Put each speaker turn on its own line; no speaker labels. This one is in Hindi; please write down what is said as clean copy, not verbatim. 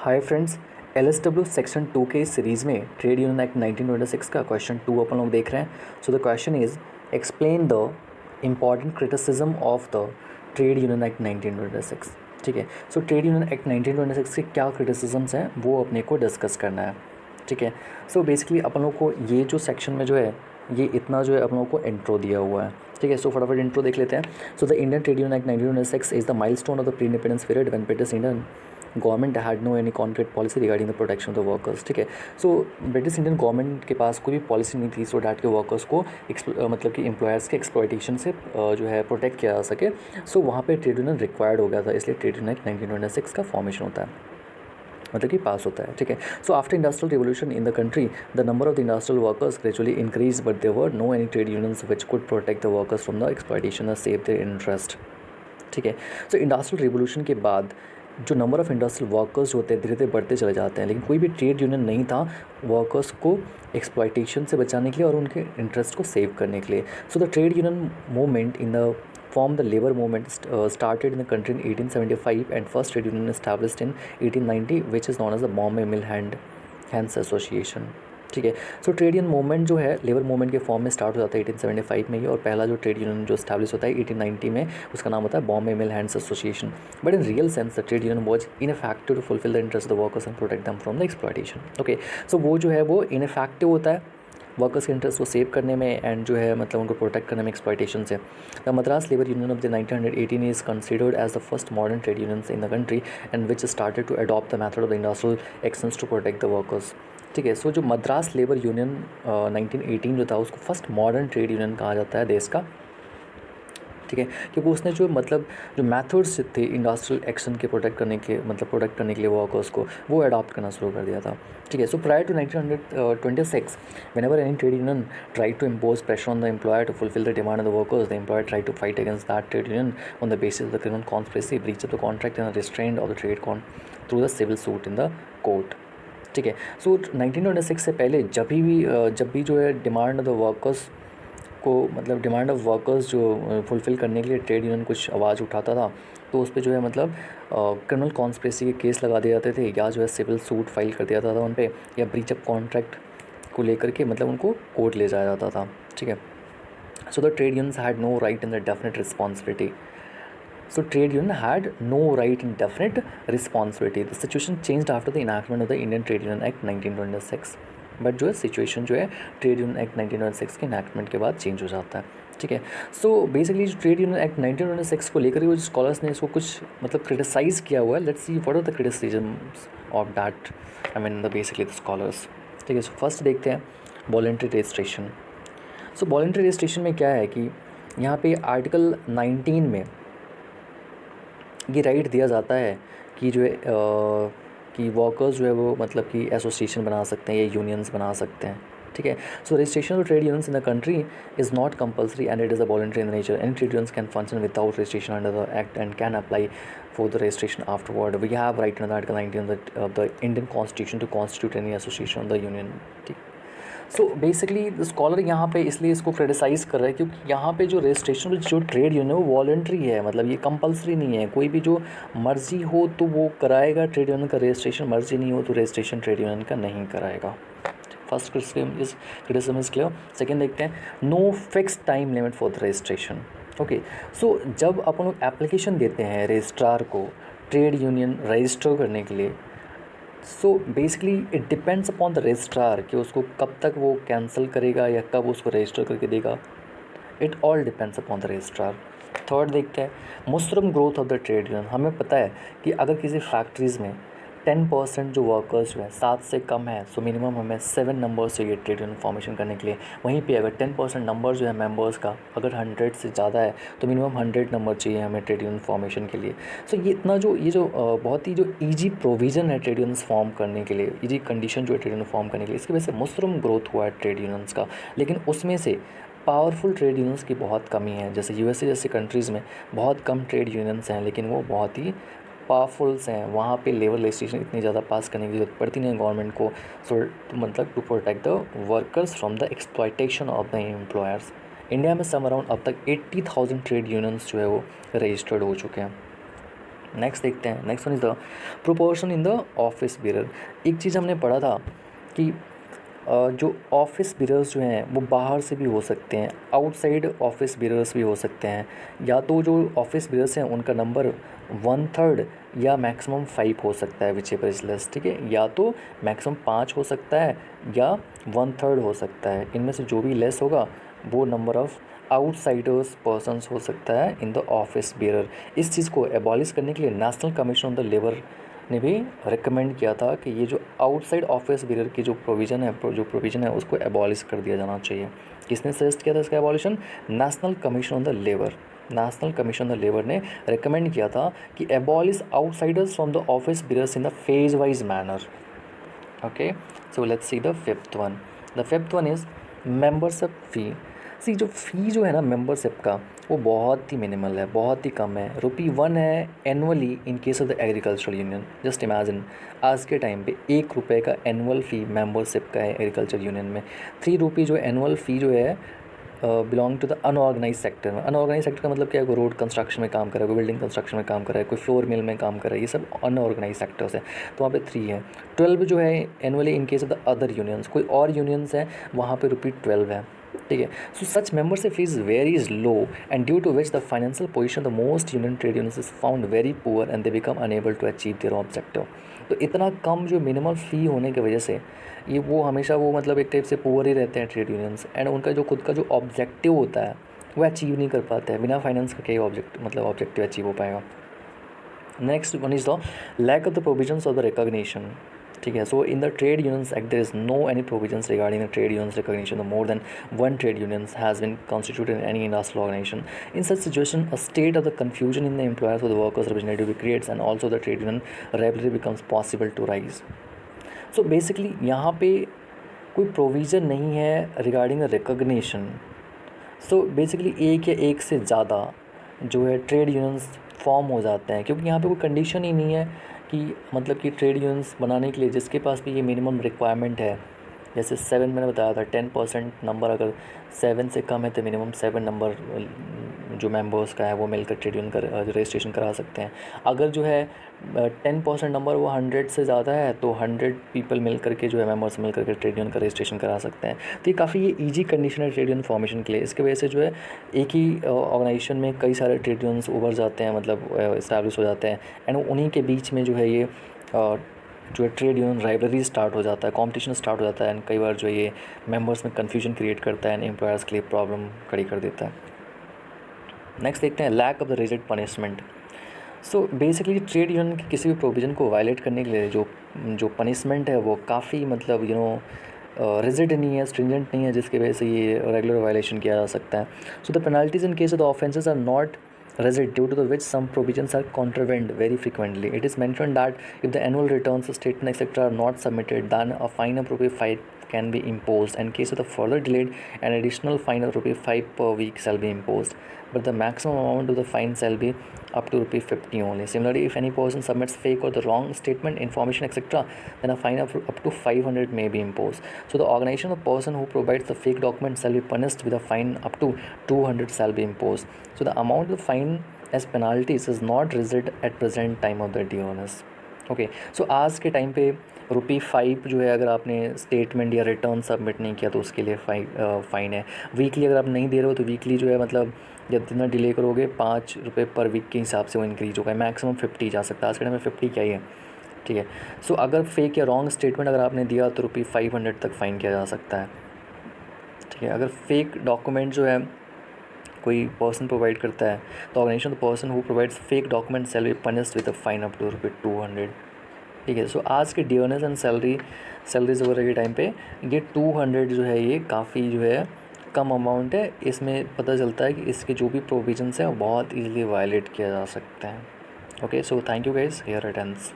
हाय फ्रेंड्स, LSW सेक्शन 2 के इस सीरीज़ में ट्रेड यूनियन एक्ट 1926 का क्वेश्चन 2 अपन लोग देख रहे हैं. So the question is explain the important criticism of the trade union act 1926. ठीक है. सो ट्रेड यूनियन एक्ट 1926 के क्या क्रिटिसिजम्स हैं वो अपने को डिस्कस करना है. ठीक है. सो बेसिकली अपन लोग को ये जो सेक्शन में जो है ये इतना जो है अपन लोग को इंट्रो दिया हुआ है. ठीक है. सो फटाफट इंट्रो देख लेते हैं. So the Indian trade union act 1926 is the milestone of the pre independence period when British Indian government had no any concrete policy regarding the protection of the workers. ठीक है. सो ब्रिटिश इंडियन गवर्नमेंट के पास कोई भी पॉलिसी नहीं थी सो डैट के वर्कर्स को मतलब कि एम्प्लॉयर्स के एक्सप्लॉयटेशन से जो है प्रोटेक्ट किया जा सके. सो वहाँ पे ट्रेड यूनियन रिक्वायर्ड हो गया था, इसलिए ट्रेड यूनियन 1926 का फॉर्मेशन होता है, मतलब कि पास होता है. ठीक है. So after industrial revolution in the country the number of the industrial workers gradually increase but there were no any trade unions which could protect the workers from the exploitation और सेव देयर इंटरेस्ट. ठीक है. सो इंडस्ट्रियल रिवोल्यूशन के बाद जो नंबर ऑफ़ इंडस्ट्रियल वर्कर्स होते हैं धीरे धीरे बढ़ते चले जाते हैं, लेकिन कोई भी ट्रेड यूनियन नहीं था वर्कर्स को एक्सप्लॉयटेशन से बचाने के लिए और उनके इंटरेस्ट को सेव करने के लिए. सो the trade union movement in the form the labor movement started in the country in 1875 and first trade union established in 1890 which is known as the Bombay Mill Hands Association. ठीक है. सो ट्रेड यूनियन मूवमेंट जो है लेबर मूवमेंट के फॉर्म में स्टार्ट हो जाता है 1875 में ही, और पहला जो ट्रेड यूनियन जो स्टैब्लिश होता है 1890 में उसका नाम होता है Bombay mill hands association. But in real sense the trade union was ineffective to fulfil the interest of the workers and protect them from the exploitation. Okay. So वो जो है वो इनफेक्टिव होता है वर्कर्स के इंटरेस्ट को सेव करने में एंड जो है मतलब उनको प्रोटेक्ट करने में एक्सप्लॉयटेशन से. The Madras labour union of the 1918 is considered as the first modern trade unions in the country and which started to adopt the method of the industrial actions to protect the workers. ठीक है. सो जो मद्रास लेबर यूनियन 1918 जो था उसको फर्स्ट मॉडर्न ट्रेड यूनियन कहा जाता है देश का. ठीक है. क्योंकि उसने जो मतलब जो मेथड्स थे इंडस्ट्रियल एक्शन के प्रोटेक्ट करने के लिए वर्कर्स को वो अडॉप्ट करना शुरू कर दिया था. ठीक है. सो prior to 1926 whenever any trade union tried to impose pressure on the employer to fulfill the demand of the workers, the employer tried to fight against that trade union on the basis of the criminal conspiracy, breach of the contract and restraint of the trade through the civil suit in the court. ठीक है. सो 1926 से पहले जब भी जो है डिमांड ऑफ द वर्कर्स को मतलब डिमांड ऑफ वर्कर्स जो फुलफ़िल करने के लिए ट्रेड यूनियन कुछ आवाज़ उठाता था तो उस पर जो है मतलब क्रिमिनल कॉन्स्पिरेसी के केस लगा दिए जाते थे या जो है सिविल सूट फाइल कर दिया जाता था उन पर, या ब्रीच ऑफ कॉन्ट्रैक्ट को लेकर के मतलब उनको कोर्ट ले जाया जाता था. ठीक है. So the trade unions had no right in the definite responsibility. So trade union had no right in definite responsibility. The situation changed after the enactment of the Indian Trade Union Act 1926. But जो है सिचुएशन जो है ट्रेड यूनियन एक्ट 1926 के इनैक्टमेंट के बाद चेंज हो जाता है. ठीक है. सो बेसिकली जो ट्रेड यूनियन एक्ट 1926 को लेकर वो जो स्कॉलर्स ने इसको कुछ मतलब क्रिटिसाइज़ किया हुआ है. Let's see what are the criticisms of that I mean the basically the scholars. ठीक है. सो फर्स्ट देखते हैं voluntary registration. So voluntary registration में क्या है कि यहाँ पे आर्टिकल 19 में ये राइट दिया जाता है कि जो है कि वर्कर्स जो है वो मतलब कि एसोसिएशन बना सकते हैं या यूनियंस बना सकते हैं. ठीक है. सो registration of trade unions in the country is not compulsory and it is a voluntary in nature. Any trade unions can function without registration under the act and can apply for the registration afterward. We have right in Article 19 of the Indian Constitution to constitute any association of the union. ठीक. सो बेसिकली स्कॉलर यहाँ पे इसलिए इसको क्रिटिसाइज़ कर रहा है क्योंकि यहाँ पे जो रजिस्ट्रेशन जो ट्रेड यूनियन है वो वॉलंटरी है, मतलब ये कंपलसरी नहीं है. कोई भी जो मर्जी हो तो वो कराएगा ट्रेड यूनियन का रजिस्ट्रेशन, मर्जी नहीं हो तो रजिस्ट्रेशन ट्रेड यूनियन का नहीं कराएगा. First criticism is clear. Second देखते हैं no fix time limit for the registration. Okay. So जब अपन लोग एप्लीकेशन देते हैं रजिस्ट्रार को ट्रेड यूनियन रजिस्टर करने के लिए, so basically it depends upon the registrar कि उसको कब तक वो कैंसिल करेगा या कब उसको रजिस्टर करके देगा. It all depends upon the registrar. Third देखते हैं mushroom growth of the trade union. हमें पता है कि अगर किसी फैक्ट्रीज़ में 10% जो वर्कर्स जो है 7 से कम है सो मिनिमम हमें 7 नंबर्स चाहिए ट्रेड यूनियन फॉर्मेशन करने के लिए. वहीं पे अगर 10% नंबर जो है मेंबर्स का अगर 100 से ज़्यादा है तो मिनिमम 100 नंबर चाहिए हमें ट्रेड यूनियन फॉर्मेशन के लिए. सो ये जो बहुत ही जो ईजी प्रोविज़न है ट्रेड यूनियंस फॉर्म करने के लिए, ईजी कंडीशन जो है ट्रेड यूनियन फॉर्म करने के लिए, इसकी वजह से मुस्लिम ग्रोथ हुआ है ट्रेड यूनियंस का. लेकिन उसमें से पावरफुल ट्रेड यूनियंस की बहुत कमी है. जैसे यूएसए जैसे कंट्रीज़ में बहुत कम ट्रेड यूनियंस हैं लेकिन वो बहुत ही पावरफुल्स हैं. वहाँ पे लेबर लेजिस्लेशन इतनी ज़्यादा पास करने की जरूरत पड़ती नहीं है गवर्नमेंट को. सो मतलब to protect the workers from the exploitation of the employers. India में सम अराउंड अब तक 80,000 ट्रेड यूनियंस जो है वो रजिस्टर्ड हो चुके हैं. नेक्स्ट देखते हैं, next one is the proportion in the office bearer. एक चीज़ हमने पढ़ा था कि जो ऑफिस बिरर्स जो हैं वो बाहर से भी हो सकते हैं, आउटसाइड ऑफिस बिरर्स भी हो सकते हैं, या तो जो ऑफिस बिरर्स हैं उनका नंबर 1/3 या मैक्सिमम 5 हो सकता है, विच एवर इज लेस, ठीक है, या तो मैक्सिमम 5 हो सकता है या 1/3 हो सकता है। इनमें से जो भी लेस होगा वो नंबर ऑफ आउटसाइडर्स पर्सनस हो सकता है इन द ऑफिस बिरर। इस चीज़ को एबॉलिश करने के लिए national commission on the labour ने भी रिकमेंड किया था कि ये जो आउटसाइड ऑफिस बिरर की जो प्रोविज़न है उसको एबॉलिश कर दिया जाना चाहिए। किसने सजेस्ट किया था इसका abolition? National commission on the labour. National commission on the labour ने रिकमेंड किया था कि abolish outsiders from the office bearers in the phase wise manner. Okay, so let's see the fifth one. The fifth one is membership fee. See जो फ़ी जो है ना मेंबरशिप का, वो बहुत ही मिनिमल है, बहुत ही कम है। ₹1 है annually in case of the agricultural union. Just imagine आज के टाइम पे ₹1 का एनुअल फ़ी मेंबरशिप का है एग्रीकल्चर यूनियन में। ₹3 जो एनुअल फ़ी जो है belong to the unorganise sector में। अनऑर्गेनाइज सेक्टर का मतलब क्या है? कोई रोड कंस्ट्रक्शन में काम कर रहा है, कोई बिल्डिंग कंस्ट्रक्शन में काम कर रहा है, कोई फ्लोर मिल में काम कर रहा है, ये सब अनऑर्गेनाइज सेक्टर्स है, तो वहाँ पे 3 है। 12 जो है annually in case of the other unions, कोई और यूनियंस है वहाँ पे ₹12 है, ठीक है। So such membership fees very is low and due to which the financial position the most union trade unions is found very poor and they become unable to achieve their objective. तो इतना कम जो मिनिमम फ़ी होने की वजह से ये वो हमेशा वो मतलब एक टाइप से पुअर ही रहते हैं ट्रेड यूनियंस, एंड उनका जो खुद का जो ऑब्जेक्टिव होता है वो अचीव नहीं कर पाते हैं। बिना फाइनेंस का क्या ऑब्जेक्टिव अचीव हो पाएगा। Next one is the lack of the provisions of the recognition, ठीक है। So in the trade unions act there is no any provisions regarding the trade unions recognition the more than one trade unions has been constituted in any industrial organisation. In such situation a state of the confusion in the employers or the workers representative creates and also the trade union rivalry becomes possible to rise. So basically यहाँ पे कोई प्रोविज़न नहीं है रिगार्डिंग रिकॉग्निशन। सो बेसिकली एक या एक से ज़्यादा जो है ट्रेड यूनियंस फॉर्म हो जाते हैं, क्योंकि यहाँ पे कोई कंडीशन ही नहीं है कि मतलब कि ट्रेड यूनियंस बनाने के लिए जिसके पास भी ये मिनिमम रिक्वायरमेंट है, जैसे 7 मैंने बताया था 10% नंबर अगर 7 से कम है तो मिनिमम 7 नंबर जो मेंबर्स का है वो मिलकर ट्रेड यूनियन का रजिस्ट्रेशन करा सकते हैं। अगर जो है 10% नंबर वो 100 से ज़्यादा है तो 100 पीपल मिल करके जो है मेंबर्स मिल करके ट्रेड यूनियन का रजिस्ट्रेशन करा सकते हैं। तो ये काफ़ी ये ईजी कंडीशन है ट्रेड यूनियन फॉर्मेशन के लिए। इसकी वजह से जो है एक ही ऑर्गेनाइजेशन में कई सारे ट्रेड यूनियंस उभर जाते हैं, मतलब इस्टेब्लिश हो जाते हैं, एंड उन्हीं के बीच में जो है ये जो है ट्रेड यूनियन राइवलरी स्टार्ट हो जाता है, कंपटीशन स्टार्ट हो जाता है, एंड कई बार जो ये मेंबर्स में कन्फ्यूजन क्रिएट करता है एंड एम्प्लॉयर्स के लिए प्रॉब्लम खड़ी कर देता है। नेक्स्ट देखते हैं lack of the rigid punishment. So basically trade union की किसी भी प्रोविज़न को वायलेट करने के लिए जो पनिशमेंट है वो काफ़ी मतलब रिजिड नहीं है, स्ट्रिंजेंट नहीं है, जिसकी वजह से ये रेगुलर वायलेशन किया जा सकता है। So the penalties in case of the offences are not rigid due to the which some provisions are contravened very frequently. It is mentioned that if the annual returns, statement etc. are not submitted, then a fine of ₹5 can be imposed. In case of the further delayed, an additional fine of ₹5 per week shall be imposed, but the maximum amount of the fine shall be up to ₹50 only. Similarly, if any person submits fake or the wrong statement, information etc., then a fine of up to 500 may be imposed. So the organization of the person who provides the fake document shall be punished with a fine up to 200 shall be imposed. So the amount of the fine as penalties is not rigid at present time of the DONS. Okay, so आज के टाइम पे ₹5 जो है अगर आपने स्टेटमेंट या रिटर्न सबमिट नहीं किया तो उसके लिए फ़ाइन है। वीकली अगर आप नहीं दे रहे हो तो वीकली जो है मतलब जब जितना डिले करोगे ₹5 पर वीक के हिसाब से वो इंक्रीज होगा, मैक्सिमम 50 जा सकता है। आज के टाइम में 50 क्या ही है, ठीक है। सो अगर फेक या रॉन्ग स्टेटमेंट अगर आपने दिया तो ₹500 तक फ़ाइन किया जा सकता है, ठीक है। अगर फेक डॉक्यूमेंट जो है कोई पर्सन प्रोवाइड करता है तो organisation the person who provides fake document shall be punished with a fine up to ₹200, ठीक है। सो आज के डियरनेस एंड सैलरीज वगैरह के टाइम पे ये 200 जो है ये काफ़ी जो है कम अमाउंट है। इसमें पता चलता है कि इसके जो भी प्रोविजंस हैं वो बहुत ईजिली वायलेट किया जा सकते हैं। Okay, so thank you guys, here it ends.